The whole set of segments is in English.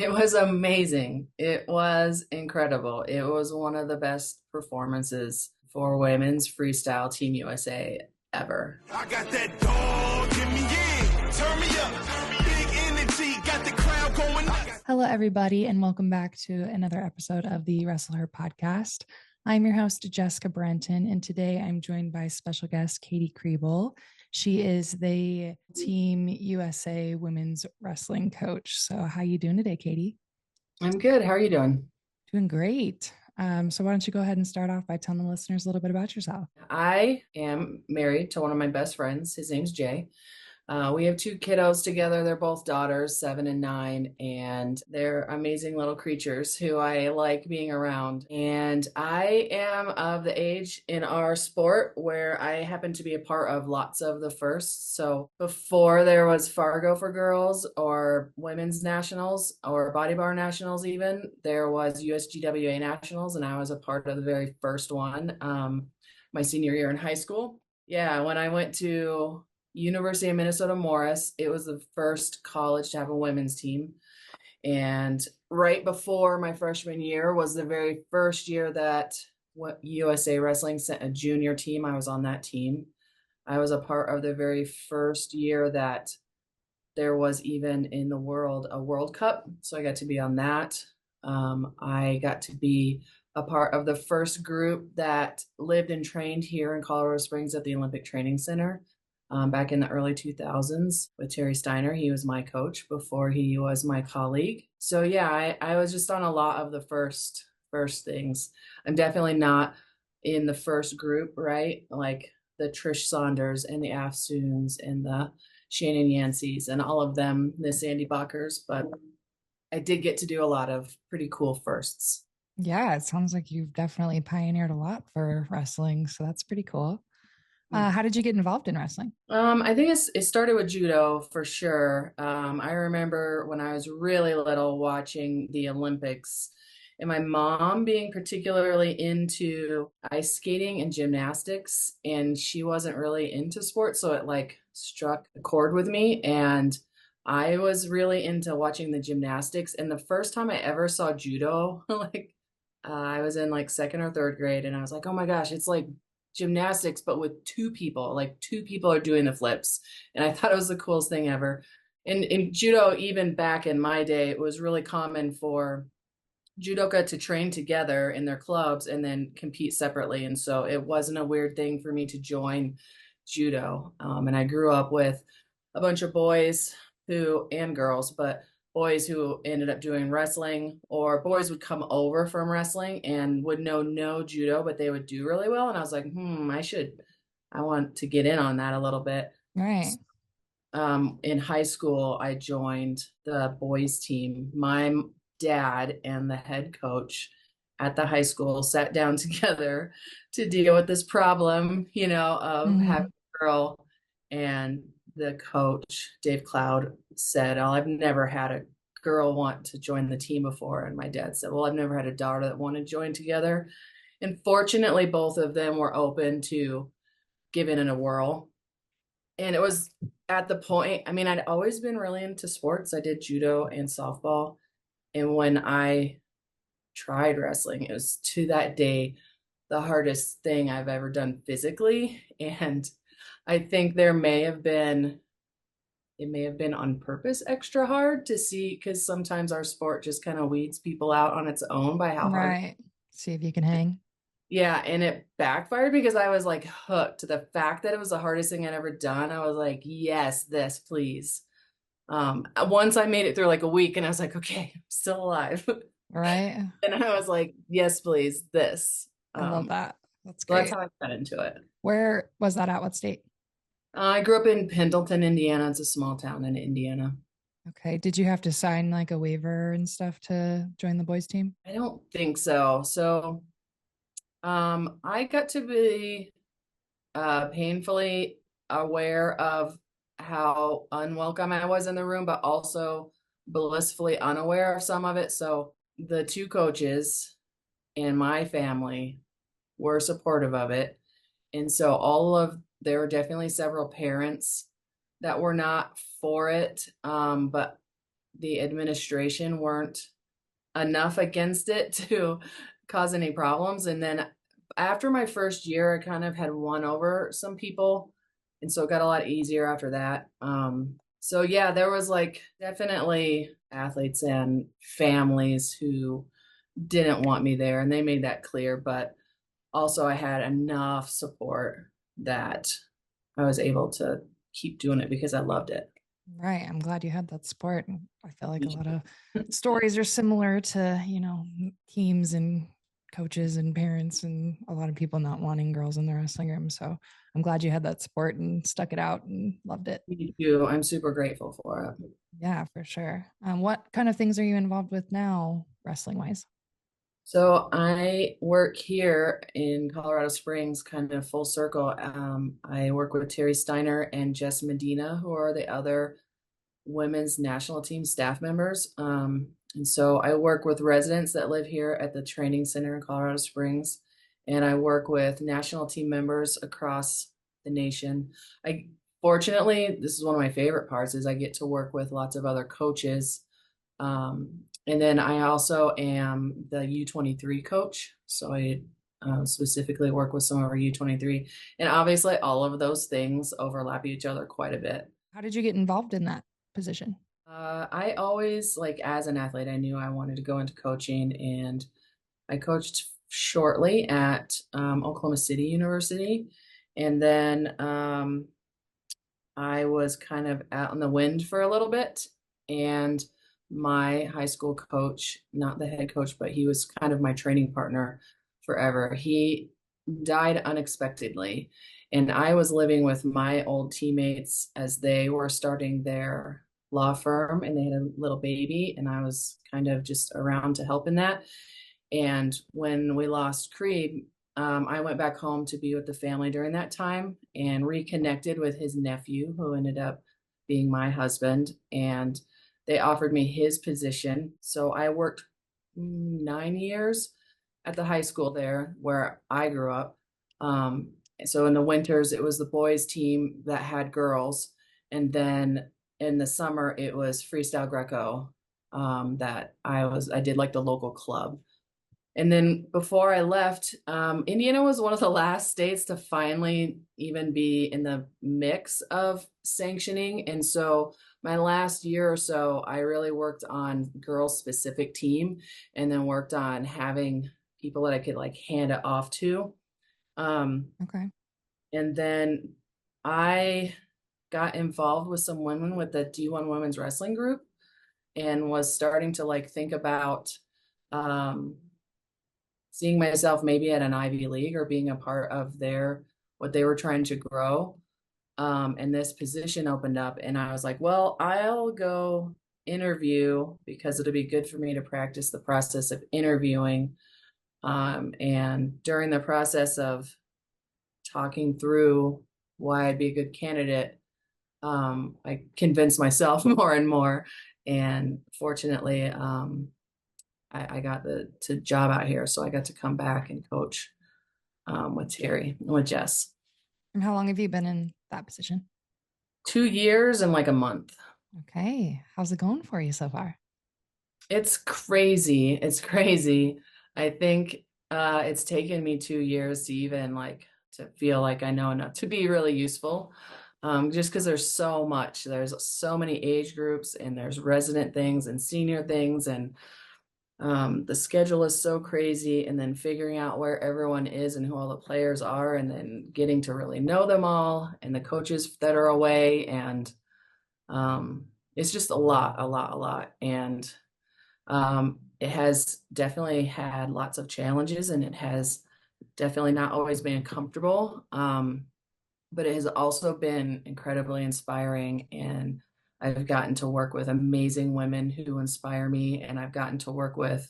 It was amazing. It was incredible. It was one of the best performances for women's freestyle Team USA ever. I got that dog in me, yeah. Turn me up. Big energy, got the crowd going up. Hello, everybody, and welcome back to another episode of the Wrestle Her podcast. I'm your host, Jessica Brenton, and today I'm joined by special guest Katie Kriebel. She is the Team USA Women's Wrestling Coach. So, how you doing today, Katie? I'm good. How are you doing? Doing great. So, why don't you go ahead and start off by telling the listeners a little bit about yourself? I am married to one of my best friends. His name's Jay. We have two kiddos together. They're both daughters, 7 and 9, and they're amazing little creatures who I like being around. And I am of the age in our sport where I happen to be a part of lots of the firsts. So before there was Fargo for girls or women's nationals or body bar nationals, even there was USGWA nationals, and I was a part of the very first one my senior year in high school. Yeah, when I went to University of Minnesota Morris. It was the first college to have a women's team. And right before my freshman year was the very first year that USA Wrestling sent a junior team. I was on that team. I was a part of the very first year that there was even in the world a World Cup. So I got to be on that. I got to be a part of the first group that lived and trained here in Colorado Springs at the Olympic Training Center back in the early 2000s with Terry Steiner. He was my coach before he was my colleague. So yeah, I was just on a lot of the first things. I'm definitely not in the first group, right? Like the Trish Saunders and the Afsoons and the Shannon Yancey's and all of them, the Sandy Buckers, but I did get to do a lot of pretty cool firsts. Yeah, it sounds like you've definitely pioneered a lot for wrestling. So, that's pretty cool. How did you get involved in wrestling? I think it started with judo for sure. I remember when I was really little watching the Olympics and my mom being particularly into ice skating and gymnastics, and she wasn't really into sports, so it like struck a chord with me. And I was really into watching the gymnastics. And the first time I ever saw judo, I was in like second or third grade, and I was like, oh my gosh, it's like gymnastics, but with two people. Like two people are doing the flips. And I thought it was the coolest thing ever. And in judo, even back in my day, it was really common for judoka to train together in their clubs and then compete separately. And so it wasn't a weird thing for me to join judo. And I grew up with a bunch of boys who, and girls, but boys who ended up doing wrestling, or boys would come over from wrestling and would know no judo, but they would do really well. And I was like, I want to get in on that a little bit. Right. In high school, I joined the boys team. My dad and the head coach at the high school sat down together to deal with this problem, of having a girl. And the coach, Dave Cloud, said, oh, I've never had a girl want to join the team before. And my dad said, well, I've never had a daughter that wanted to join together. And fortunately, both of them were open to giving it a whirl. And it was at the point, I mean, I'd always been really into sports. I did judo and softball. And when I tried wrestling, it was to that day the hardest thing I've ever done physically. And I think it may have been on purpose extra hard to see, because sometimes our sport just kind of weeds people out on its own by how hard. Right. See if you can hang. Yeah, and it backfired because I was like hooked. The fact that it was the hardest thing I'd ever done, I was like, yes, this, please. Once I made it through like a week and I was like, okay, I'm still alive. Right. And I was like, yes, please, this. I love that. That's So that's great. how I got into it. Where was that at? What state? I grew up in Pendleton, Indiana. It's a small town in Indiana. Okay. Did you have to sign like a waiver and stuff to join the boys team? I don't think so. So I got to be painfully aware of how unwelcome I was in the room, but also blissfully unaware of some of it. So the two coaches and my family were supportive of it. And so there were definitely several parents that were not for it. But the administration weren't enough against it to cause any problems. And then after my first year, I kind of had won over some people. And so it got a lot easier after that. So yeah, there was like definitely athletes and families who didn't want me there, and they made that clear. But also, I had enough support that I was able to keep doing it because I loved it. Right. I'm glad you had that support. And I feel like a lot of stories are similar to, teams and coaches and parents and a lot of people not wanting girls in the wrestling room. So I'm glad you had that support and stuck it out and loved it. Me too. I'm super grateful for it. Yeah, for sure. What kind of things are you involved with now, wrestling wise? So I work here in Colorado Springs, kind of full circle. I work with Terry Steiner and Jess Medina, who are the other women's national team staff members. And so I work with residents that live here at the training center in Colorado Springs, and I work with national team members across the nation. I Fortunately, this is one of my favorite parts is I get to work with lots of other coaches. And then I also am the U23 coach. So I specifically work with some of our U23. And obviously, all of those things overlap each other quite a bit. How did you get involved in that position? I always, like, as an athlete, I knew I wanted to go into coaching, and I coached shortly at Oklahoma City University. And then I was kind of out in the wind for a little bit. And my high school coach, not the head coach, but he was kind of my training partner forever. He died unexpectedly. And I was living with my old teammates as they were starting their law firm and they had a little baby. And I was kind of just around to help in that. And when we lost Kriebel, I went back home to be with the family during that time and reconnected with his nephew, who ended up being my husband. And they offered me his position. So I worked 9 years at the high school there where I grew up. So in the winters, it was the boys' team that had girls. And then in the summer, it was Freestyle Greco that I did like the local club. And then before I left, Indiana was one of the last states to finally even be in the mix of sanctioning. And so my last year or so, I really worked on girls specific team and then worked on having people that I could like hand it off to. Okay. And then I got involved with some women with the D1 women's wrestling group and was starting to like think about seeing myself maybe at an Ivy League or being a part of what they were trying to grow. And this position opened up, and I was like, well, I'll go interview because it'll be good for me to practice the process of interviewing. And during the process of talking through why I'd be a good candidate, I convinced myself more and more. And fortunately, I got the job out here, so I got to come back and coach with Terry and with Jess. And how long have you been in that position? 2 years and like a month. Okay. How's it going for you so far? It's crazy. It's crazy. I think it's taken me 2 years to even like to feel like I know enough to be really useful. Just because there's so much. There's so many age groups, and there's resident things and senior things, and the schedule is so crazy, and then figuring out where everyone is and who all the players are, and then getting to really know them all and the coaches that are away. And it's just a lot, a lot, a lot. And it has definitely had lots of challenges, and it has definitely not always been comfortable. But it has also been incredibly inspiring, and I've gotten to work with amazing women who inspire me, and I've gotten to work with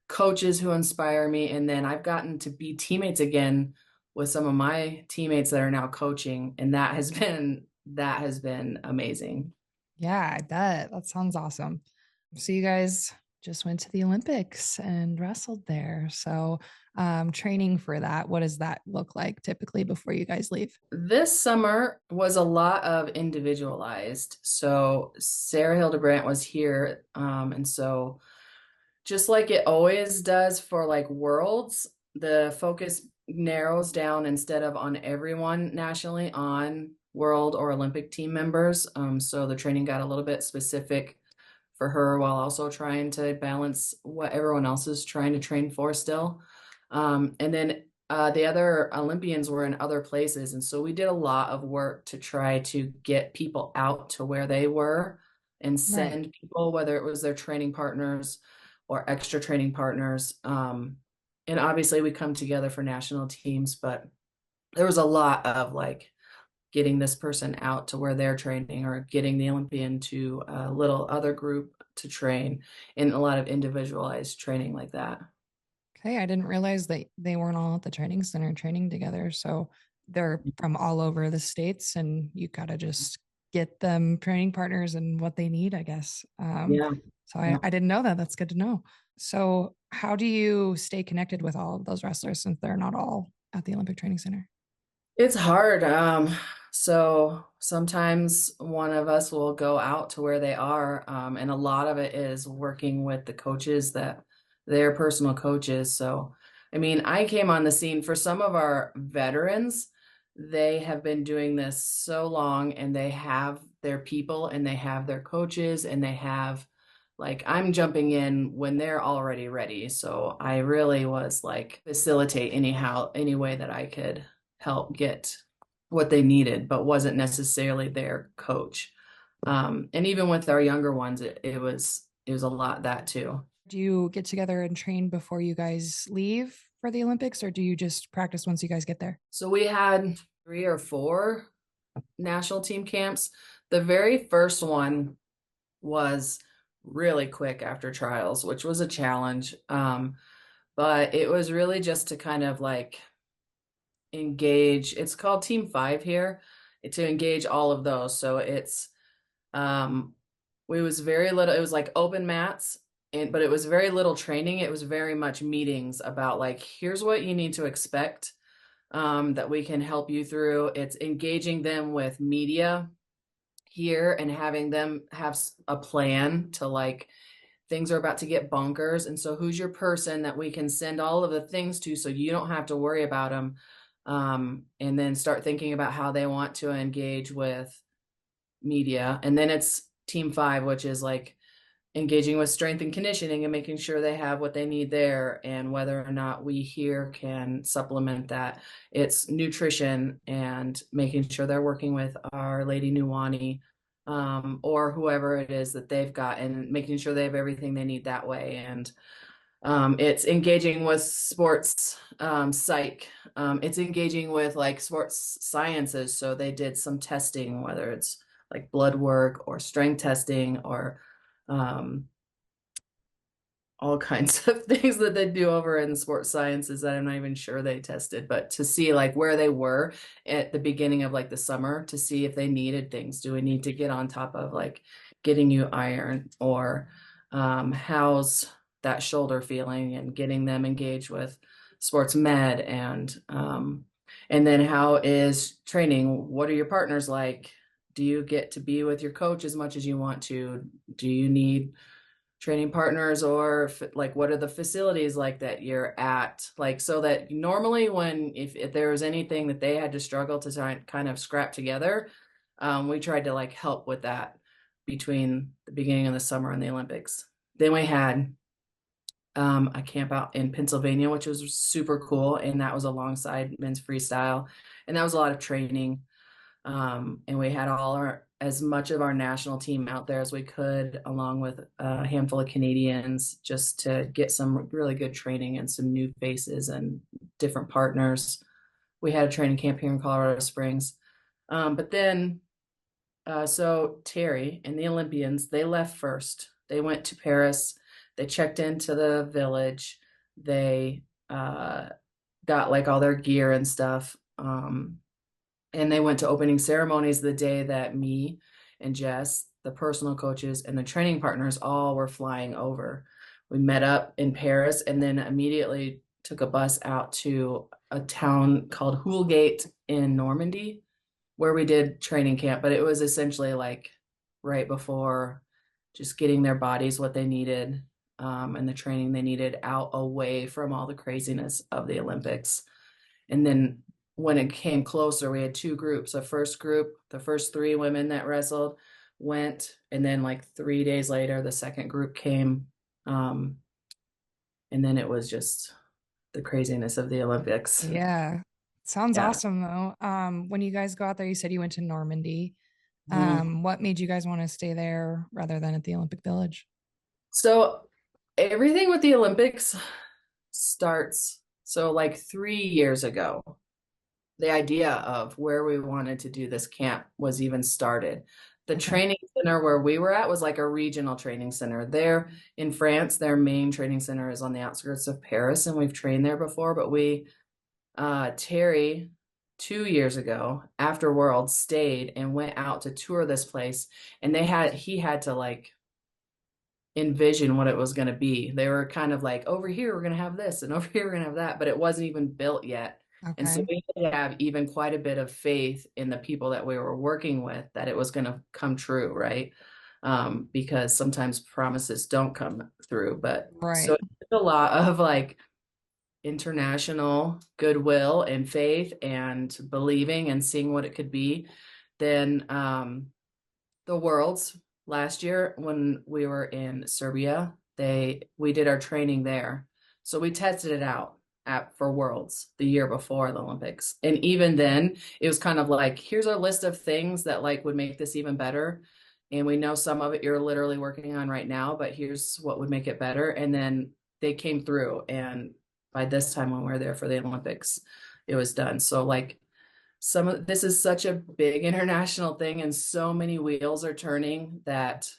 coaches who inspire me, and then I've gotten to be teammates again with some of my teammates that are now coaching, and that has been amazing. Yeah, I bet. That sounds awesome. So you guys just went to the Olympics and wrestled there. So, training for that, what does that look like typically before you guys leave? This summer was a lot of individualized. So Sarah Hildebrandt was here. And so just like it always does for like worlds, the focus narrows down instead of on everyone nationally on world or Olympic team members. So the training got a little bit specific for her while also trying to balance what everyone else is trying to train for still. And then the other Olympians were in other places. And so we did a lot of work to try to get people out to where they were and Right. send people, whether it was their training partners or extra training partners. And obviously we come together for national teams, but there was a lot of like getting this person out to where they're training or getting the Olympian to a little other group to train in a lot of individualized training like that. Okay, I didn't realize that they weren't all at the training center training together. So they're from all over the states, and you gotta just get them training partners and what they need, I guess. Yeah. So Yeah. I didn't know that. That's good to know. So how do you stay connected with all of those wrestlers since they're not all at the Olympic Training Center? It's hard. So sometimes one of us will go out to where they are, and a lot of it is working with the coaches that their personal coaches. So, I mean, I came on the scene for some of our veterans. They have been doing this so long, and they have their people, and they have their coaches, and they have like I'm jumping in when they're already ready. So I really was like facilitate anyhow, any way that I could help get what they needed, but wasn't necessarily their coach. And even with our younger ones, it was a lot that too. Do you get together and train before you guys leave for the Olympics, or do you just practice once you guys get there? So we had 3 or 4 national team camps. The very first one was really quick after trials, which was a challenge. But it was really just to kind of like engage. It's called Team Five here, to engage all of those. So it's um we was very little, it was like open mats, and but it was very little training. It was very much meetings about like here's what you need to expect, that we can help you through. It's engaging them with media here and having them have a plan to like things are about to get bonkers. And so who's your person that we can send all of the things to so you don't have to worry about them? And then start thinking about how they want to engage with media. And then it's Team Five, which is like engaging with strength and conditioning and making sure they have what they need there, and whether or not we here can supplement that. It's nutrition and making sure they're working with our Lady Nuwani, or whoever it is that they've got, and making sure they have everything they need that way. And it's engaging with sports psych. It's engaging with like sports sciences. So they did some testing, whether it's like blood work or strength testing or um, all kinds of things that they do over in sports sciences that I'm not even sure they tested, but to see like where they were at the beginning of like the summer to see if they needed things. Do we need to get on top of like getting you iron, or how's that shoulder feeling, and getting them engaged with sports med, and then how is training? What are your partners like? Do you get to be with your coach as much as you want to? Do you need training partners, or like what are the facilities like that you're at, like so that normally when if there was anything that they had to struggle to kind of scrap together, we tried to like help with that between the beginning of the summer and the Olympics. Then we had a camp out in Pennsylvania, which was super cool, and that was alongside men's freestyle, and that was a lot of training. And we had as much of our national team out there as we could, along with a handful of Canadians, just to get some really good training and some new faces and different partners. We had a training camp here in Colorado Springs. But then, so Terry and the Olympians, they left first. They went to Paris. They checked into the village. They got like all their gear and stuff. And they went to opening ceremonies the day that me and Jess, the personal coaches, and the training partners all were flying over. We met up in Paris and then immediately took a bus out to a town called Houlgate in Normandy, where we did training camp, but it was essentially like right before just getting their bodies what they needed, and the training they needed out away from all the craziness of the Olympics. And then when it came closer, we had two groups. A first group, the first three women that wrestled went, and then like 3 days later, the second group came. Um, and then it was just the craziness of the Olympics. Yeah. Sounds Yeah. awesome though. When you guys go out there, you said you went to Normandy. Mhm. What made you guys want to stay there rather than at the Olympic Village? So everything with the Olympics starts so like 3 years ago. The idea of where we wanted to do this camp was even started. The Okay. training center where we were at was like a regional training center. There in France, their main training center is on the outskirts of Paris, and we've trained there before. But Terry, 2 years ago, after Worlds, stayed and went out to tour this place, and he had to like envision what it was going to be. They were kind of like, over here, we're going to have this, and over here, we're going to have that, but it wasn't even built yet. And so Okay. we had to have even quite a bit of faith in the people that we were working with that it was going to come true, right? Because sometimes promises don't come through. But so Right. it's a lot of like international goodwill and faith and believing and seeing what it could be. Then the Worlds last year when we were in Serbia, we did our training there. So we tested it out for Worlds the year before the Olympics. And even then, it was kind of like, here's our list of things that like would make this even better. And we know some of it you're literally working on right now, but here's what would make it better. And then they came through. And by this time when we were there for the Olympics, it was done. So like this is such a big international thing and so many wheels are turning that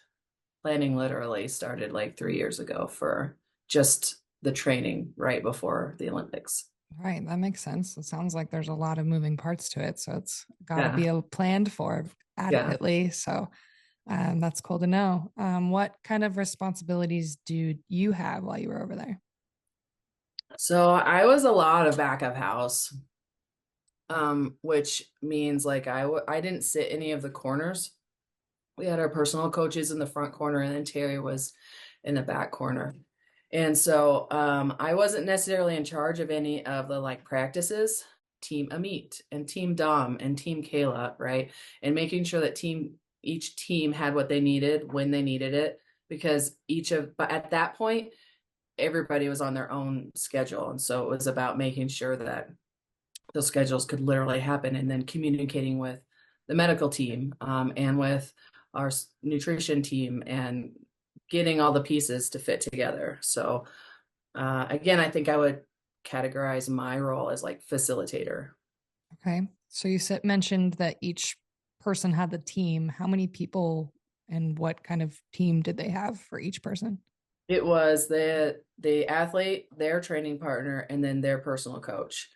planning literally started like 3 years ago for just the training right before the Olympics. Right. That makes sense. It sounds like there's a lot of moving parts to it. So it's got to Yeah. be planned for Yeah. adequately. So that's cool to know. What kind of responsibilities do you have while you were over there? So I was a lot of back of house, which means like I didn't sit any of the corners. We had our personal coaches in the front corner, and then Terry was in the back corner. And so I wasn't necessarily in charge of any of the like practices, Team Amit and Team Dom and Team Kayla, right? And making sure that each team had what they needed when they needed it, because but at that point, everybody was on their own schedule. And so it was about making sure that those schedules could literally happen, and then communicating with the medical team, and with our nutrition team, and getting all the pieces to fit together. So again, I think I would categorize my role as like facilitator. Okay. So you mentioned that each person had the team. How many people and what kind of team did they have for each person? It was the athlete, their training partner, and then their personal coach.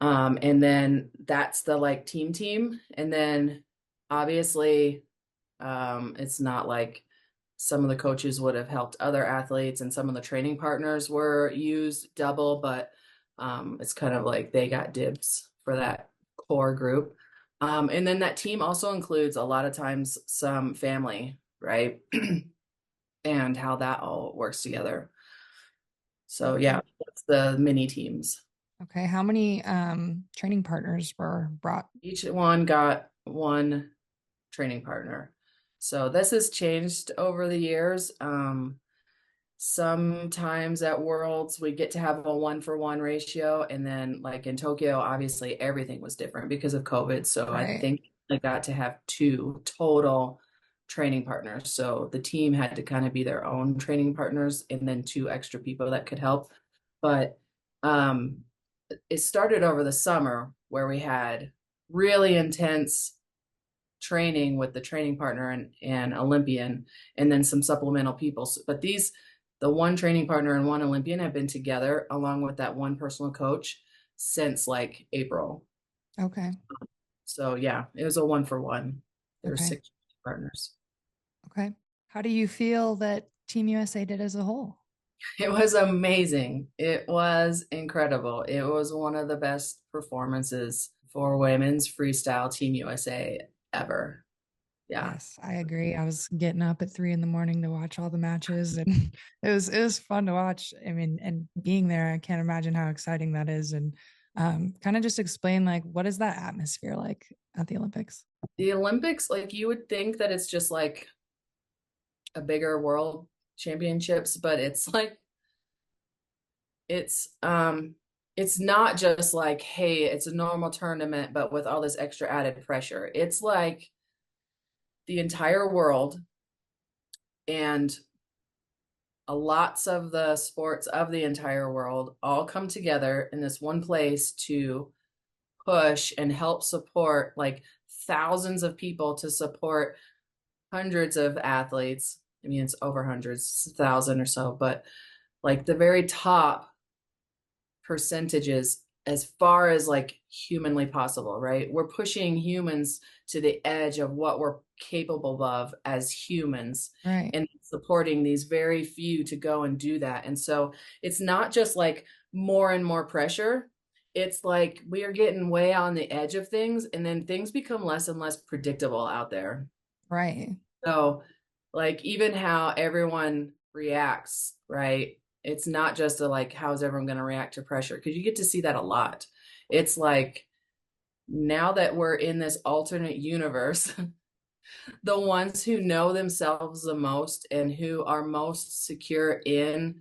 And then that's the like team. And then obviously, it's not like some of the coaches would have helped other athletes and some of the training partners were used double, but it's kind of like they got dibs for that core group. And then that team also includes a lot of times some family, right? And how that all works together. So Okay. yeah, that's the mini teams. Okay. How many training partners were brought? Each one got one training partner. So this has changed over the years. Sometimes at Worlds, we get to have a 1-for-1 ratio. And then, like in Tokyo, obviously everything was different because of COVID. So I Right. think I got to have two total training partners. So the team had to kind of be their own training partners and then two extra people that could help. But um, it started over the summer where we had really intense training with the training partner and Olympian, and then some supplemental people. But the one training partner and one Olympian have been together along with that one personal coach since like April. Okay. So yeah, it was a 1-for-1. There were Okay. six partners. Okay. How do you feel that Team USA did as a whole? It was amazing. It was incredible. It was one of the best performances for women's freestyle Team USA ever. Yeah. Yes, I agree. I was getting up at 3 in the morning to watch all the matches, and it was fun to watch. I mean, and being there, I can't imagine how exciting that is. And kind of just explain like what is that atmosphere like at the Olympics? The Olympics, like you would think that it's just like a bigger world championships, but it's not just like, hey, it's a normal tournament, but with all this extra added pressure. It's like the entire world and lots of the sports of the entire world all come together in this one place to push and help support like thousands of people to support hundreds of athletes. I mean, it's over hundreds, 1,000 or so, but like the very top percentages as far as like humanly possible, right? We're pushing humans to the edge of what we're capable of as humans Right, and supporting these very few to go and do that. And so it's not just like more and more pressure. It's like we are getting way on the edge of things, and then things become less and less predictable out there. right, So, like, even how everyone reacts, right? It's not just a like, how's everyone going to react to pressure? Because you get to see that a lot. It's like, now that we're in this alternate universe, the ones who know themselves the most and who are most secure in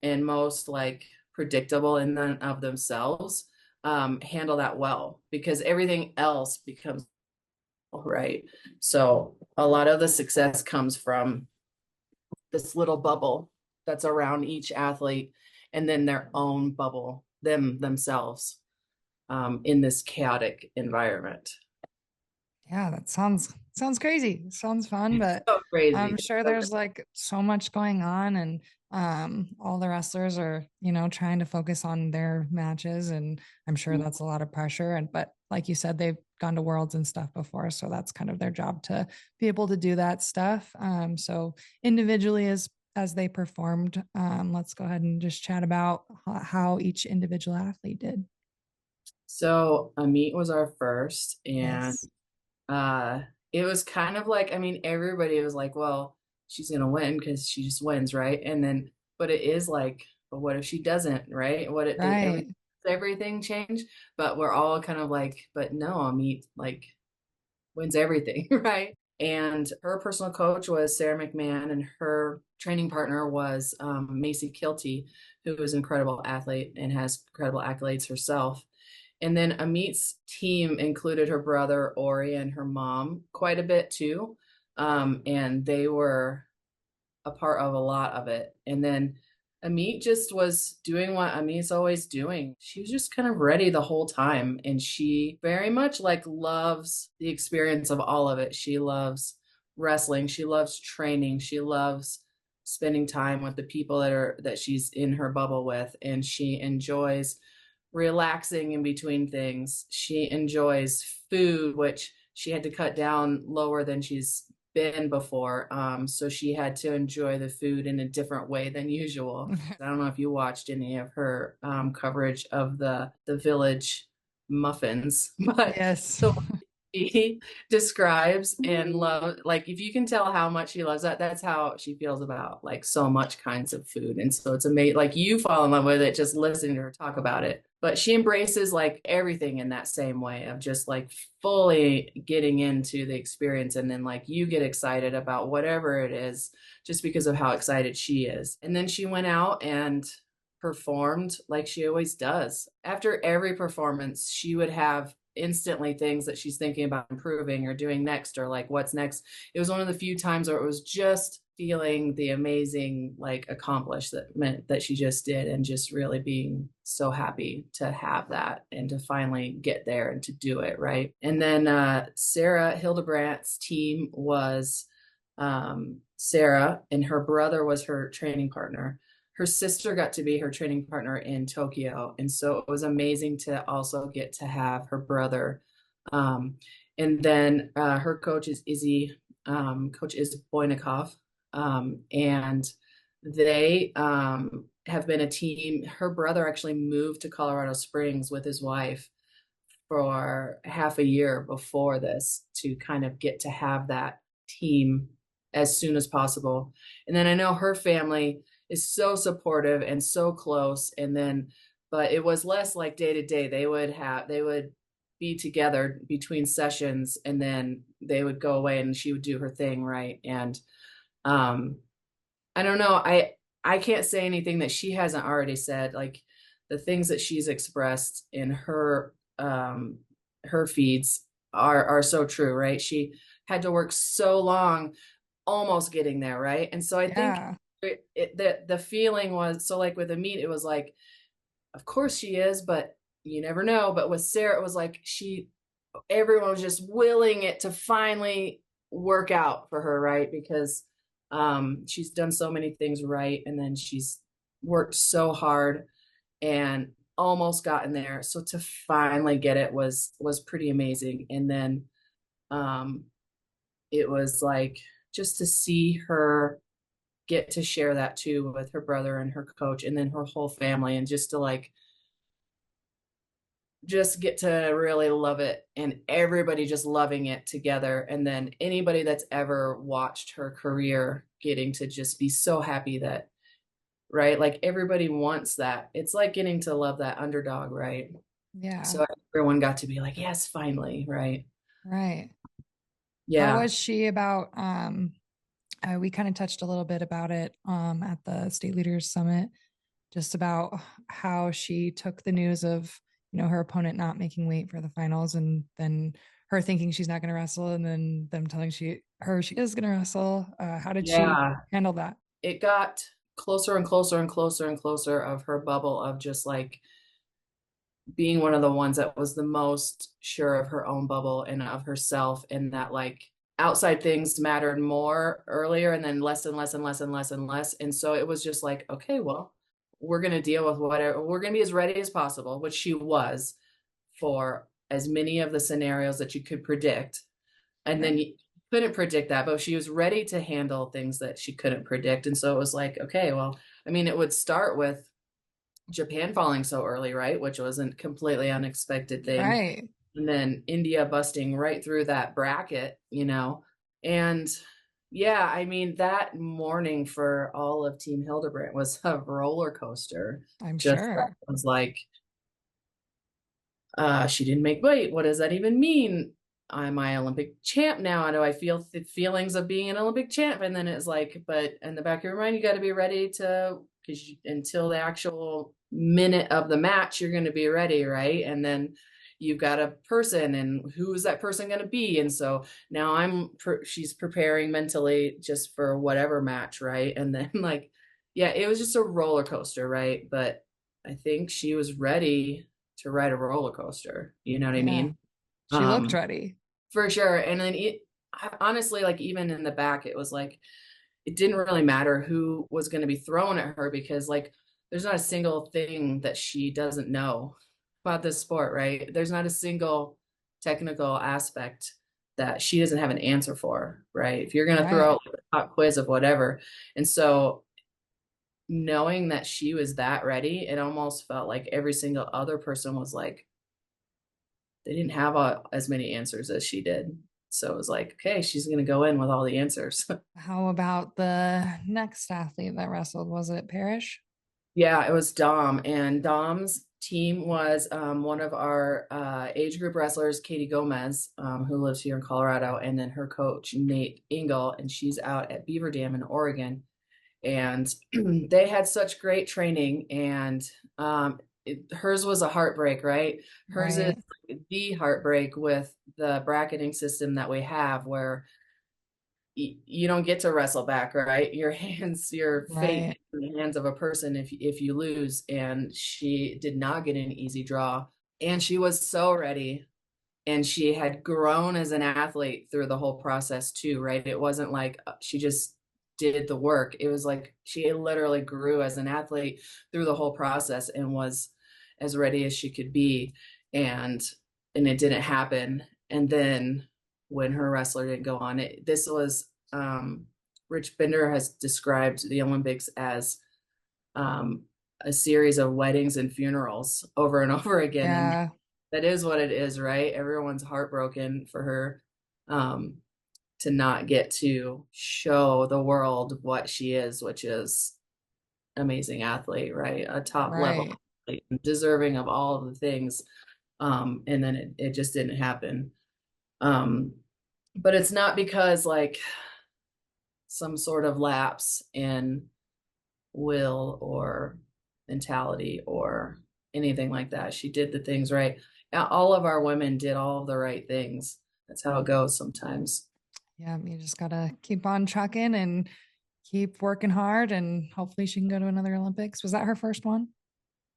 and most like predictable in and of themselves handle that well because everything else becomes right. So a lot of the success comes from this little bubble that's around each athlete and then their own bubble themselves in this chaotic environment. yeah, that sounds crazy. Sounds fun, but So crazy. I'm sure there's like so much going on, and all the wrestlers are, trying to focus on their matches, and I'm sure that's a lot of pressure. And but like you said, they've gone to worlds and stuff before, so that's kind of their job to be able to do that stuff. So individually as they performed, let's go ahead and just chat about how each individual athlete did. So Amit was our first, and Yes. uh it was kind of like, I mean, everybody was like, well, she's gonna win because she just wins, right? And then but it is like, but what if she doesn't, right? What it did Right. everything change? But we're all kind of like, but no, Amit like wins everything, right? And her personal coach was Sarah McMahon, and her training partner was Macy Kilty, who is an incredible athlete and has incredible accolades herself. And then Amit's team included her brother Ori and her mom quite a bit too. And they were a part of a lot of it. And then Amit just was doing what Amit's always doing. She was just kind of ready the whole time. And she very much like loves the experience of all of it. She loves wrestling. She loves training. She loves spending time with the people that she's in her bubble with. And she enjoys relaxing in between things. She enjoys food, which she had to cut down lower than she's been before. So she had to enjoy the food in a different way than usual. I don't know if you watched any of her coverage of the village muffins, but Yes. the she describes and love, like if you can tell how much she loves that, that's how she feels about like so much kinds of food. And so it's amazing, like you fall in love with it just listening to her talk about it. But she embraces like everything in that same way of just like fully getting into the experience, and then like you get excited about whatever it is just because of how excited she is. And then she went out and performed like she always does. After every performance, she would have instantly things that she's thinking about improving or doing next, or like what's next. It was one of the few times where it was just feeling the amazing like accomplishment that she just did, and just really being so happy to have that and to finally get there and to do it right. And then Sarah Hildebrandt's team was Sarah, and her brother was her training partner. Her sister got to be her training partner in Tokyo. And so it was amazing to also get to have her brother. Um, and then her coach is Izzy, Coach is Boynikov. And they have been a team. Her brother actually moved to Colorado Springs with his wife for half a year before this to kind of get to have that team as soon as possible. And then I know her family is so supportive and so close. And then, but it was less like day to day. They would be together between sessions and then they would go away and she would do her thing. Right. And, um, I don't know. I can't say anything that she hasn't already said. Like the things that she's expressed in her feeds are so true, right? She had to work so long almost getting there, right? And so I think Yeah. the feeling was so like with the meet, it was like, of course she is, but you never know. But with Sarah, it was like everyone was just willing it to finally work out for her, right? Because she's done so many things right, and then she's worked so hard and almost gotten there. So to finally get it was pretty amazing. And then um, it was like just to see her get to share that too with her brother and her coach, and then her whole family, and just to like just get to really love it and everybody just loving it together. And then anybody that's ever watched her career getting to just be so happy that, right? Like everybody wants that. It's like getting to love that underdog, right? Yeah. So everyone got to be like, yes, finally, right? Right. How Yeah. was she about we kind of touched a little bit about it at the State Leaders Summit, just about how she took the news of, her opponent not making weight for the finals, and then her thinking she's not going to wrestle, and then them telling she is going to wrestle. How did she Yeah. handle that? It got closer and closer and closer and closer of her bubble of just like being one of the ones that was the most sure of her own bubble and of herself, and that like outside things mattered more earlier and then less and less and less and less and less. And so it was just like, okay, well, we're going to deal with whatever, we're going to be as ready as possible, which she was for as many of the scenarios that you could predict. And then Right. you couldn't predict that, but she was ready to handle things that she couldn't predict. And so it was like, okay, well, I mean, it would start with Japan falling so early, right? Which wasn't completely unexpected thing. Right. And then India busting right through that bracket. And yeah, I mean, that morning for all of Team Hildebrandt was a roller coaster. I'm Just that sure. was like, she didn't make weight. What does that even mean? I'm my Olympic champ now. Do I feel the feelings of being an Olympic champ? And then it's like, but in the back of your mind, you got to be ready to, because until the actual minute of the match, you're going to be ready, right? And then you've got a person, and who is that person going to be? And so now she's preparing mentally just for whatever match, right? And then like, yeah, it was just a roller coaster, right? But I think she was ready to ride a roller coaster. You know what I Yeah. mean? She looked Um, ready. for sure. And then honestly, like even in the back, it was like it didn't really matter who was going to be thrown at her, because like there's not a single thing that she doesn't know about this sport, right? There's not a single technical aspect that she doesn't have an answer for, right? If you're going to throw Right. out like a pop quiz of whatever. And so knowing that she was that ready, it almost felt like every single other person was like, they didn't have as many answers as she did. So it was like, okay, she's going to go in with all the answers. How about the next athlete that wrestled? Was it Parrish? Yeah, it was Dom, and Dom's team was one of our age group wrestlers, Katie Gomez, who lives here in Colorado, and then her coach, Nate Engel, and she's out at Beaver Dam in Oregon. And they had such great training, and hers was a heartbreak, right? Hers is Right. the heartbreak with the bracketing system that we have, where you don't get to wrestle back, right? Your fate Right. in the hands of a person if you lose. And she did not get an easy draw, and she was so ready, and she had grown as an athlete through the whole process too, right? It wasn't like she just did the work. It was like she literally grew as an athlete through the whole process and was as ready as she could be. And it didn't happen. And then when her wrestler didn't go on, this was Rich Binder has described the Olympics as um, a series of weddings and funerals over and over again. And Yeah. that is what it is, right? Everyone's heartbroken for her um, to not get to show the world what she is, which is amazing athlete, right? A top level Right. athlete, deserving of all of the things. And then it just didn't happen. Um, but it's not because like some sort of lapse in will or mentality or anything like that. She did the things right. All of our women did all of the right things. That's how it goes sometimes. Yeah. You just got to keep on trucking and keep working hard, and hopefully she can go to another Olympics. Was that her first one?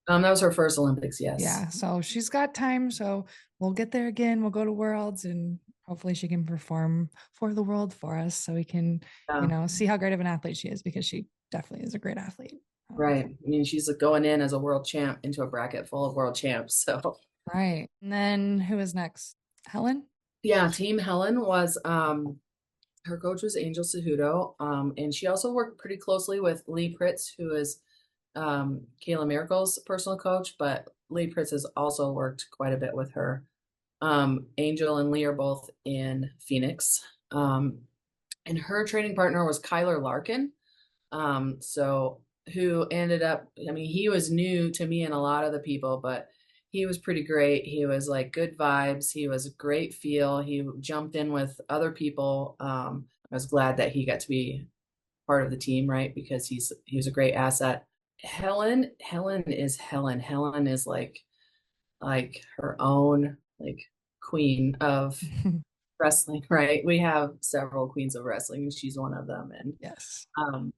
That was her first Olympics, yes. Yeah. So she's got time. So we'll get there again. We'll go to Worlds, and hopefully she can perform for the world for us so we can, Yeah, see how great of an athlete she is, because she definitely is a great athlete. right. I mean, she's going in as a world champ into a bracket full of world champs. So Right. And then who is next? Helen? yeah, Team Helen was her coach was Angel Cejudo. And she also worked pretty closely with Lee Pritz, who is Kayla Miracle's personal coach, but Lee Pritz has also worked quite a bit with her. Angel and Lee are both in Phoenix. And her training partner was Kyler Larkin. So who ended up, I mean, he was new to me and a lot of the people, but he was pretty great. He was like good vibes. He was a great feel. He jumped in with other people. I was glad that he got to be part of the team, right? Because he was a great asset. Helen is Helen. Helen is like her own like queen of wrestling, right? We have several queens of wrestling, and she's one of them. Yes. Um,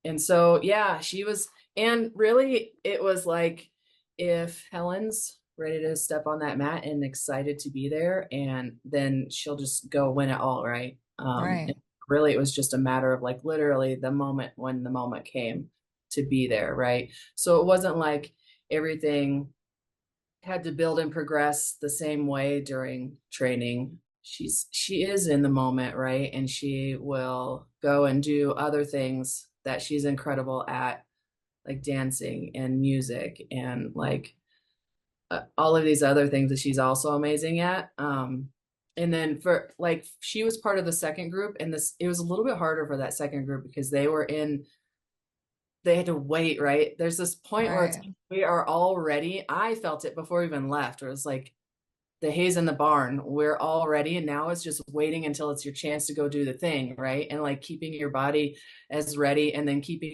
and so, yeah, she was, and really, it was like if Helen's ready to step on that mat and excited to be there, and then she'll just go win it all, right? And Right. really, it was just a matter of like literally the moment when the moment came to be there, right? So it wasn't like everything had to build and progress the same way during training. She is in the moment, right? And she will go and do other things that she's incredible at, like dancing and music and like all of these other things that she's also amazing at. And then for like she was part of the second group, and this it was a little bit harder for that second group because they had to wait, right? There's this point where it's Right. we are all ready. I felt it before we even left, where it was like the hay's in the barn. We're all ready, and now it's just waiting until it's your chance to go do the thing, right? And like keeping your body as ready, and then keeping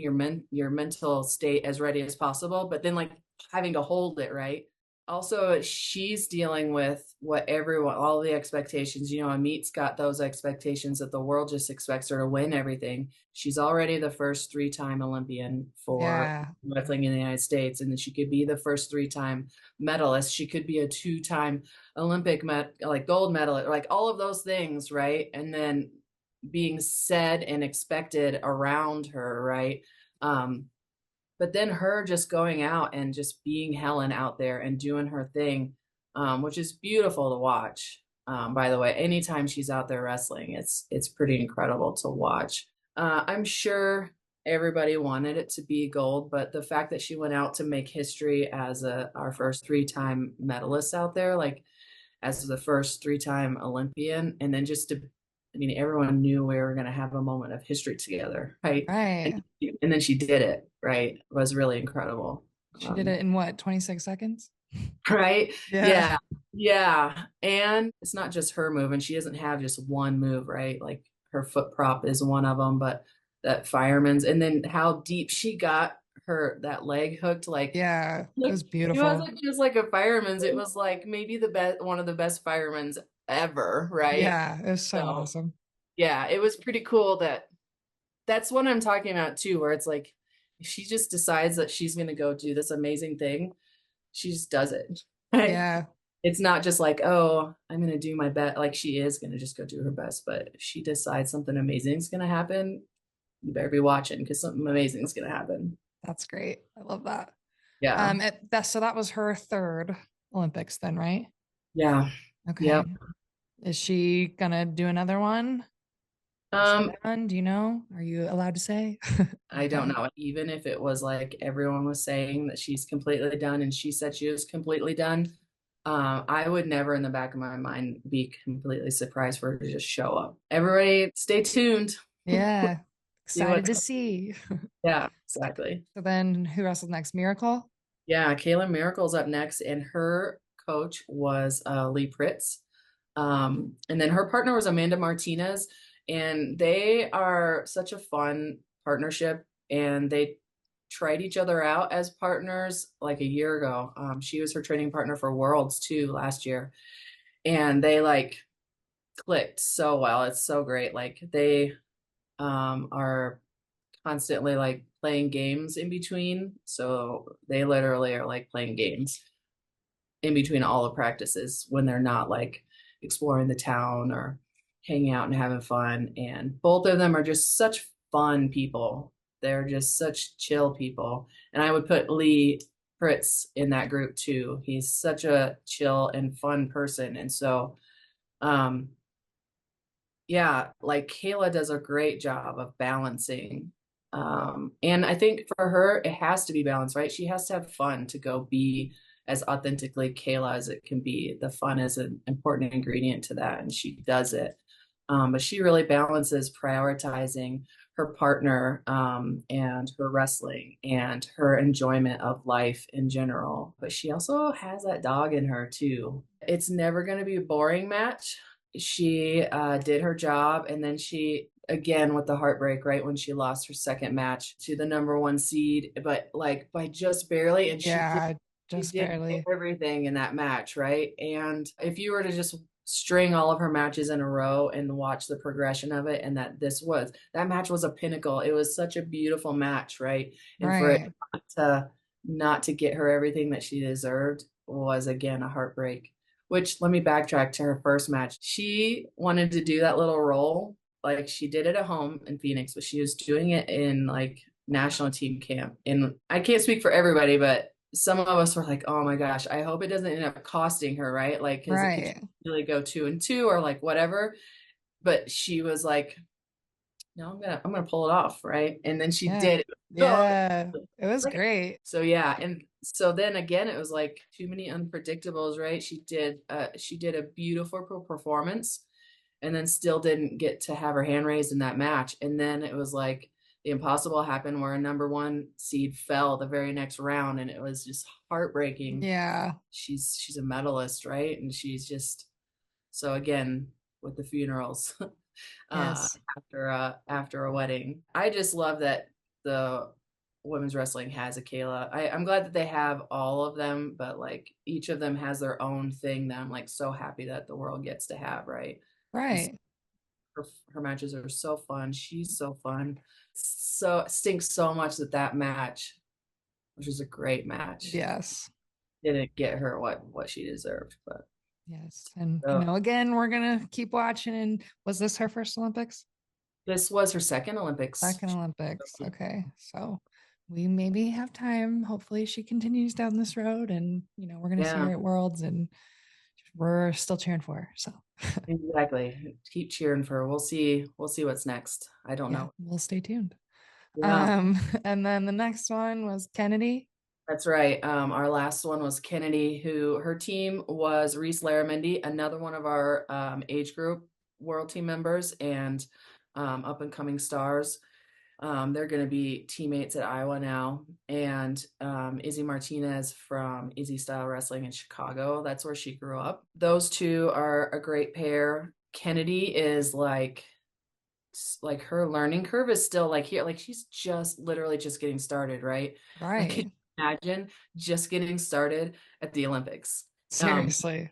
your mental state as ready as possible, but then like having to hold it, right? Also, she's dealing with what everyone, all the expectations. Amit's got those expectations that the world just expects her to win everything. She's already the first three-time Olympian for Yeah. wrestling in the United States, and then she could be the first three-time medalist. She could be a two-time Olympic like gold medalist, like all of those things, right? And then being said and expected around her, right? But then her just going out and just being Helen out there and doing her thing, which is beautiful to watch. By the way, anytime she's out there wrestling, it's pretty incredible to watch. I'm sure everybody wanted it to be gold, but the fact that she went out to make history as our first three-time medalist out there, like as the first three-time Olympian, and then just to, I mean, everyone knew we were going to have a moment of history together, right? And, Right. and then she did it, right? It was really incredible. She did it in what, 26 seconds? Right? Yeah. Yeah. Yeah. And it's not just her move, and she doesn't have just one move, right? Like her foot prop is one of them, but that fireman's, and then how deep she got that leg hooked, like Yeah. It look, was it beautiful. wasn't just like a fireman's, it was like maybe the best, one of the best firemen's ever, right? Yeah. It was so So awesome. yeah, it was pretty cool. That's what I'm talking about too, where it's like if she just decides that she's gonna go do this amazing thing, she just does it. Right? Yeah. It's not just like, oh, I'm gonna do my best. Like she is gonna just go do her best, but if she decides something amazing is gonna happen, you better be watching because something amazing is gonna happen. That's great. I love that. Yeah. So that was her third Olympics then, right? Yeah. Okay. Yep. Is she gonna do another one? Is she Um, done? Do you know? Are you allowed to say? I don't Okay. know. Even if it was like everyone was saying that she's completely done and she said she was completely done, I would never in the back of my mind be completely surprised for her to just show up. Everybody stay tuned. Yeah. See Excited what's to see. yeah, exactly. So then who wrestled next? Miracle? Yeah, Kayla Miracle's up next, and her coach was Lee Pritz. And then her partner was Amanda Martinez, and they are such a fun partnership. And they tried each other out as partners like a year ago. She was her training partner for Worlds too last year, and they like clicked so well. It's so great. Like they are constantly like playing games in between. So they literally are like playing games in between all the practices when they're not like exploring the town or hanging out and having fun. And both of them are just such fun people. They're just such chill people. And I would put Lee Fritz in that group too. He's such a chill and fun person. And so, um, yeah, like Kayla does a great job of balancing. And I think for her, it has to be balanced, right? She has to have fun to go be as authentically Kayla as it can be. The fun is an important ingredient to that, and she does it. But she really balances prioritizing her partner and her wrestling and her enjoyment of life in general. But she also has that dog in her too. It's never going to be a boring match. She did her job, and then she again with the heartbreak right when she lost her second match to the number one seed, but like by just barely. And Yeah, she just did barely. everything in that match, right? And if you were to just string all of her matches in a row and watch the progression of it, and that match was a pinnacle. It was such a beautiful match, right? And for it Right. not to get her everything that she deserved was again a heartbreak. Which let me backtrack to her first match. She wanted to do that little role, like she did it at home in Phoenix, but she was doing it in like national team camp. And I can't speak for everybody, but some of us were like, oh my gosh, I hope it doesn't end up costing her, right? Like, because it could Right. really go 2-2 or like whatever. But she was like, no, I'm gonna pull it off, right? And then she Yeah. did it. Oh, Yeah. It was great. so yeah, and so then again, it was like too many unpredictables, right? She did a beautiful performance, and then still didn't get to have her hand raised in that match. And then it was like the impossible happened where a number one seed fell the very next round, and it was just heartbreaking. Yeah. She's a medalist, right? And she's just so again with the funerals Yes. after a wedding. I just love that the women's wrestling has a Kayla. I'm glad that they have all of them, but like each of them has their own thing that I'm like so happy that the world gets to have, right? Just Right. her matches are so fun. She's so fun. So it stinks so much that that match, which was a great match, Yes. didn't get her what she deserved. But Yes. And, so again, we're going to keep watching. And was this her first Olympics? this was her second Olympics. Second Olympics. Okay. So we maybe have time. Hopefully she continues down this road and, we're going to see Yeah, her at Worlds and we're still cheering for her. So exactly. Keep cheering for her. We'll see. We'll see what's next. I don't yeah, know. we'll stay tuned. Yeah, And then the next one was Kennedy. that's right. Our last one was Kennedy, who her team was Reese Laramendi, another one of our age group world team members and up and coming stars. They're going to be teammates at Iowa now. And Izzy Martinez from Izzy Style Wrestling in Chicago. That's where she grew up. Those two are a great pair. Kennedy is like her learning curve is still like here, like she's just literally just getting started, right? Like can Right. you imagine just getting started at the Olympics. Um, Seriously.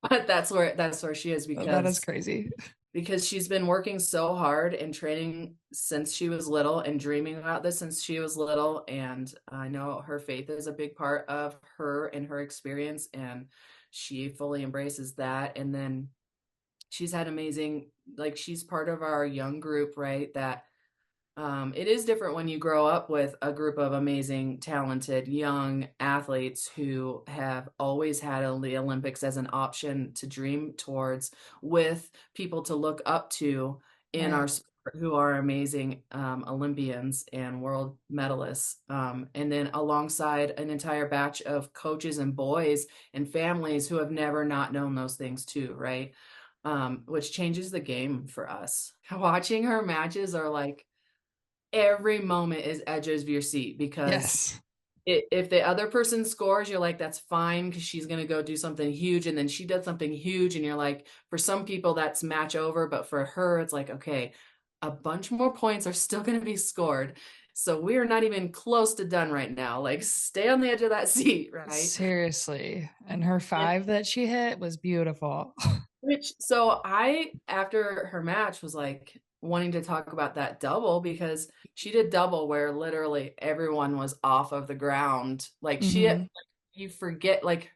but that's where she is That is crazy. because she's been working so hard and training since she was little and dreaming about this since she was little. And I know her faith is a big part of her and her experience, and she fully embraces that. And then she's had amazing, like she's part of our young group, right? That it is different when you grow up with a group of amazing, talented young athletes who have always had the Olympics as an option to dream towards, with people to look up to in our Right. sport, who are amazing Olympians and world medalists. And then alongside an entire batch of coaches and boys and families who have never not known those things too, right? Which changes the game for us. Watching her matches are like every moment is edge of your seat because Yes. if the other person scores, you're like, that's fine because she's going to go do something huge. And then she does something huge. And you're like, for some people, that's match over. But for her, it's like, okay, a bunch more points are still going to be scored. So we are not even close to done right now. Like, stay on the edge of that seat, right? Seriously. And her And five that she hit was beautiful. so I, after her match, was like wanting to talk about that double because she did double where literally everyone was off of the ground. Like Hmm. you forget, like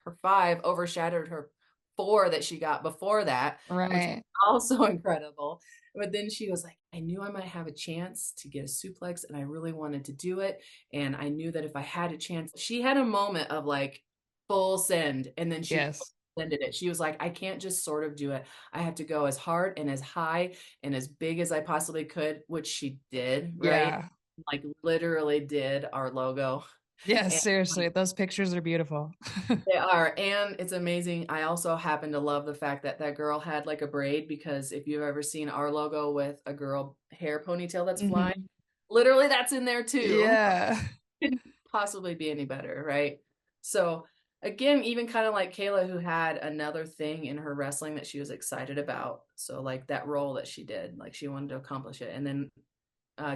her five overshadowed her four that she got before that, which was Right. also incredible. But then she was like, I knew I might have a chance to get a suplex and I really wanted to do it. And I knew that if I had a chance, she had a moment of like full send and then she Yes. ended it. She was like, I can't just sort of do it. I have to go as hard and as high and as big as I possibly could, which she did, right? Yeah. Like literally did our logo. Yes, And seriously. Those pictures are beautiful. they are. And it's amazing. I also happen to love the fact that that girl had like a braid because if you've ever seen our logo with a girl hair ponytail that's flying, Hmm. literally that's in there too. Yeah. Couldn't possibly be any better, right? So again, even kind of like Kayla, who had another thing in her wrestling that she was excited about. So like that role that she did, like she wanted to accomplish it. And then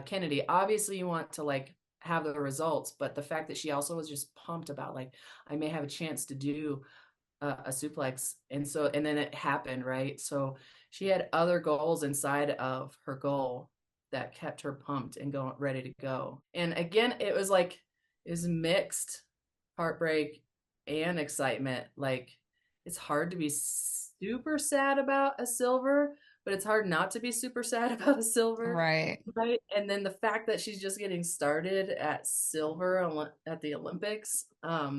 Kennedy, obviously you want to like have the results, but the fact that she also was just pumped about like I may have a chance to do a suplex, and then it happened, right? So she had other goals inside of her goal that kept her pumped and going ready to go. And again, it was like it was mixed heartbreak and excitement. Like it's hard to be super sad about a silver, but it's hard not to be super sad about a silver, Right. right? And then the fact that she's just getting started at silver at the Olympics.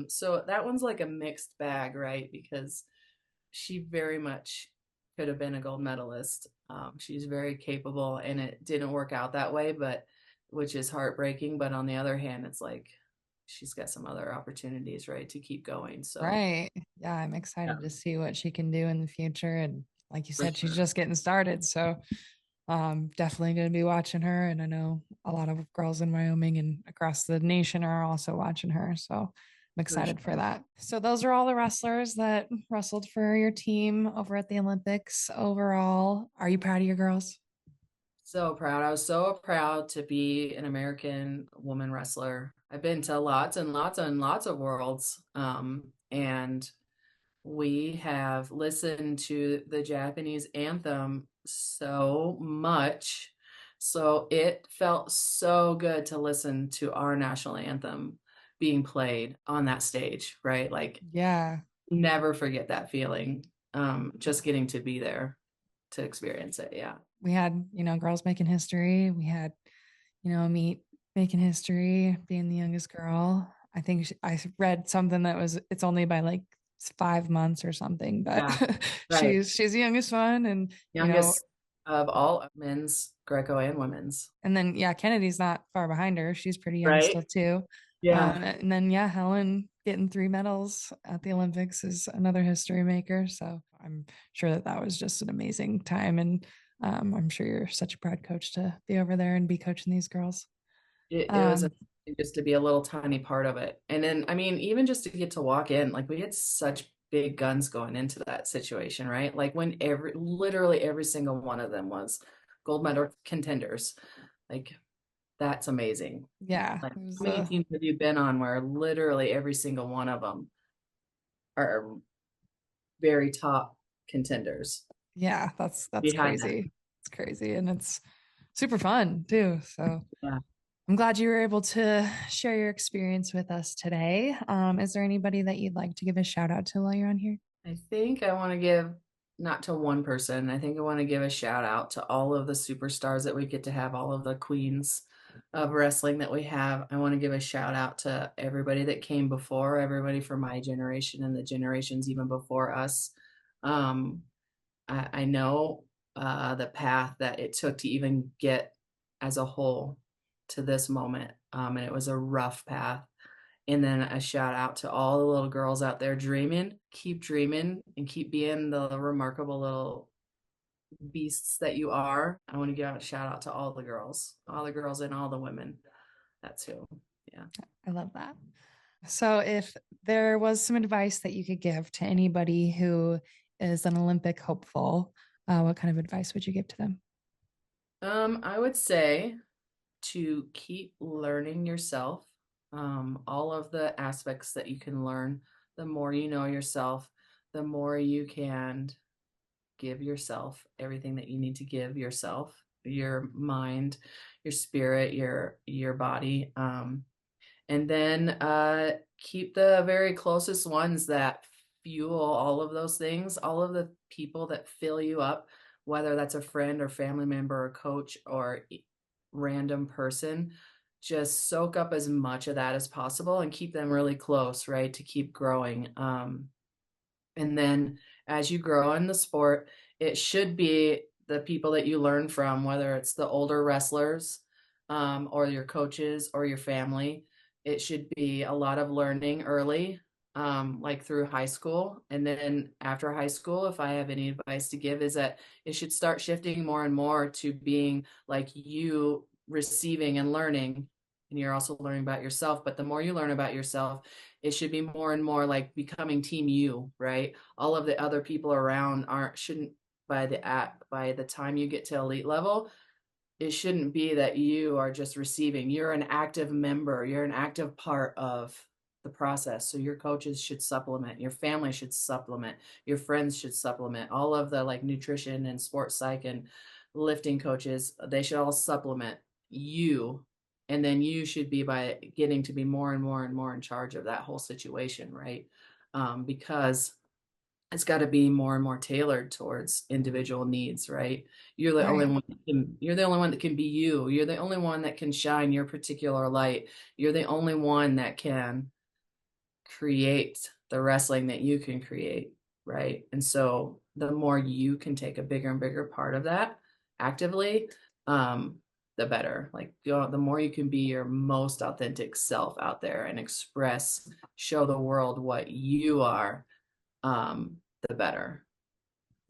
So that one's like a mixed bag, right? Because she very much could have been a gold medalist. She's very capable, and it didn't work out that way, but which is heartbreaking. But on the other hand, it's like she's got some other opportunities, right, to keep going. So Right. Yeah, I'm yeah, excited to see what she can do in the future. And like you for said, she's sure. just getting started. So definitely going to be watching her. And I know a lot of girls in Wyoming and across the nation are also watching her. So I'm For excited for sure. that. So those are all the wrestlers that wrestled for your team over at the Olympics overall. Are you proud of your girls? So proud. I was so proud to be an American woman wrestler. I've been to lots and lots and lots of worlds. And we have listened to the Japanese anthem so much. So it felt so good to listen to our national anthem being played on that stage, right? Like, Yeah. never forget that feeling. Just getting to be there to experience it. Yeah. We had, girls making history. We had, me making history, being the youngest girl. I think I read something that was it's only by like 5 months or something, but Yeah. Right. she's the youngest one, and Youngest of all men's, Greco and women's. and then yeah, Kennedy's not far behind her. She's pretty young Right. still too. Yeah. And then yeah, Helen getting 3 medals at the Olympics is another history maker. So I'm sure that that was just an amazing time, and I'm sure you're such a proud coach to be over there and be coaching these girls. It was Um, amazing just to be a little tiny part of it. And then, I mean, even just to get to walk in, like we had such big guns going into that situation, right? Like when literally every single one of them was gold medal contenders. Like that's amazing. yeah, Like it was how many teams have you been on where literally every single one of them are very top contenders yeah, that's behind that? crazy. It's crazy and it's super fun too. So Yeah. I'm glad you were able to share your experience with us today. Is there anybody that you'd like to give a shout out to while you're on here? I think I want to give not to one person. I think I want to give a shout out to all of the superstars that we get to have, all of the queens of wrestling that we have. I want to give a shout out to everybody that came before, everybody from my generation and the generations even before us. I know the path that it took to even get as a whole to this moment. And it was a rough path. And then a shout out to all the little girls out there dreaming. Keep dreaming and keep being the remarkable little beasts that you are. I want to give a shout out to all the girls and all the women. That's who. Yeah. I love that. So if there was some advice that you could give to anybody who is an Olympic hopeful, what kind of advice would you give to them? I would say to keep learning yourself. All of the aspects that you can learn, the more you know yourself, the more you can give yourself everything that you need to give yourself, your mind, your spirit, your body. And then keep the very closest ones that fuel all of those things, all of the people that fill you up, whether that's a friend or family member or coach or random person. Just soak up as much of that as possible and keep them really close, right? To keep growing. And then as you grow in the sport, it should be the people that you learn from, whether it's the older wrestlers or your coaches or your family. It should be a lot of learning early, like through high school. And then after high school, if I have any advice to give, is that it should start shifting more and more to being like you receiving and learning. And you're also learning about yourself. But the more you learn about yourself, it should be more and more like becoming team you, right? All of the other people around shouldn't by the time you get to elite level, it shouldn't be that you are just receiving. You're an active member. You're an active part of the process. So your coaches should supplement, your family should supplement, your friends should supplement, all of the like nutrition and sports psych and lifting coaches, they should all supplement you. And then you should be by getting to be more and more and more in charge of that whole situation, right? Because it's got to be more and more tailored towards individual needs, right? You're the only Right. one you're the only one that can be you. You're the only one that can shine your particular light. You're the only one that can create the wrestling that you can create, right? And so the more you can take a bigger and bigger part of that actively, the better. Like the more you can be your most authentic self out there and express, show the world what you are, the better.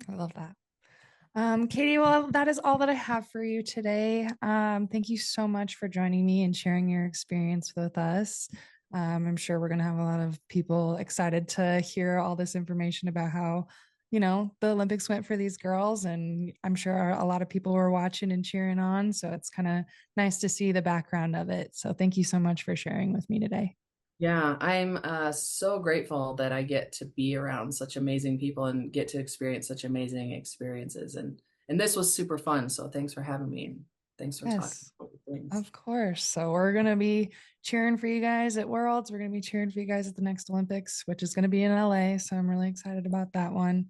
I love that. Katie, well, that is all that I have for you today. Thank you so much for joining me and sharing your experience with us. I'm sure we're going to have a lot of people excited to hear all this information about how, the Olympics went for these girls. And I'm sure a lot of people were watching and cheering on. So it's kind of nice to see the background of it. So thank you so much for sharing with me today. Yeah, I'm so grateful that I get to be around such amazing people and get to experience such amazing experiences. And this was super fun. So thanks for having me. And thanks for talking Yes. about things. Of course. So we're going to be cheering for you guys at Worlds. We're going to be cheering for you guys at the next Olympics, which is going to be in LA. So I'm really excited about that one.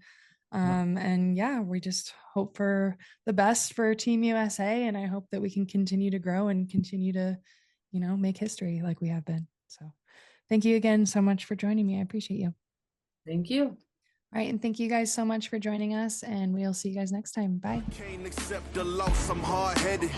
And yeah, we just hope for the best for Team USA. And I hope that we can continue to grow and continue to, make history like we have been. So thank you again so much for joining me. I appreciate you. Thank you. All right. And thank you guys so much for joining us. And we'll see you guys next time. Bye. Can't accept the loss, I'm hard-headed.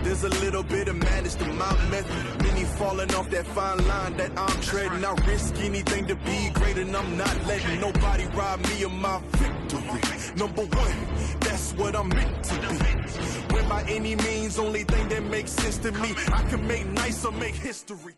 There's a little bit of madness to my method. Many falling off that fine line that I'm treading. I risk anything to be great, and I'm not letting nobody rob me of my victory. Number one, that's what I'm meant to be. When by any means, only thing that makes sense to me, I can make nice or make history.